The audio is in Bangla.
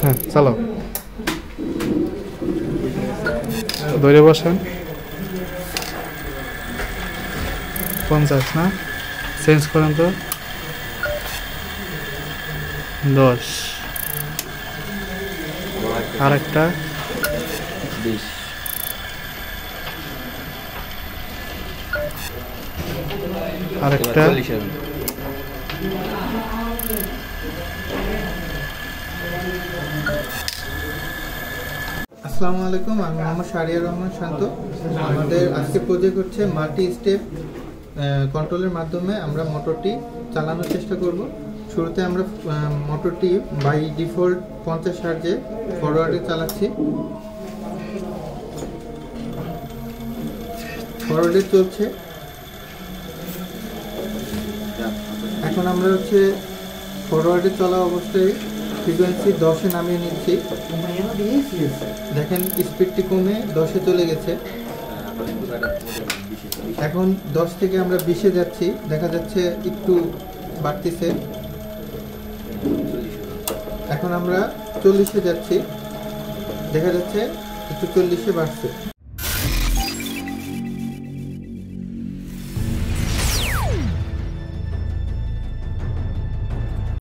হ্যাঁ চালো ধরে বসেন 50 না চেঞ্জ করেন তো 10 আরেকটা 20 আরেকটা আসসালামু আলাইকুম, আমি মোহাম্মদ শাহরিয়ার রহমান শান্ত। আমাদের আজকে প্রজেক্ট হচ্ছে মাল্টি স্টেপ কন্ট্রোলের মাধ্যমে আমরা মোটরটি চালানোর চেষ্টা করব। শুরুতে আমরা মোটরটি বাই ডিফল্ট 50 হার্জে ফরওয়ার্ডে চালাচ্ছি। ফরওয়ার্ডে চলছে। এখন আমরা হচ্ছে ফরওয়ার্ডে চলা অবস্থায় ফ্রিকোয়েন্সি 10-এ নামিয়ে নিচ্ছি। দেখেন স্পিডটি কমে 10-এ চলে গেছে। এখন 10 থেকে আমরা 20-এ যাচ্ছি, দেখা যাচ্ছে একটু বাড়তিছে। এখন আমরা 40-এ যাচ্ছি, দেখা যাচ্ছে একটু 40-এ বাড়ছে।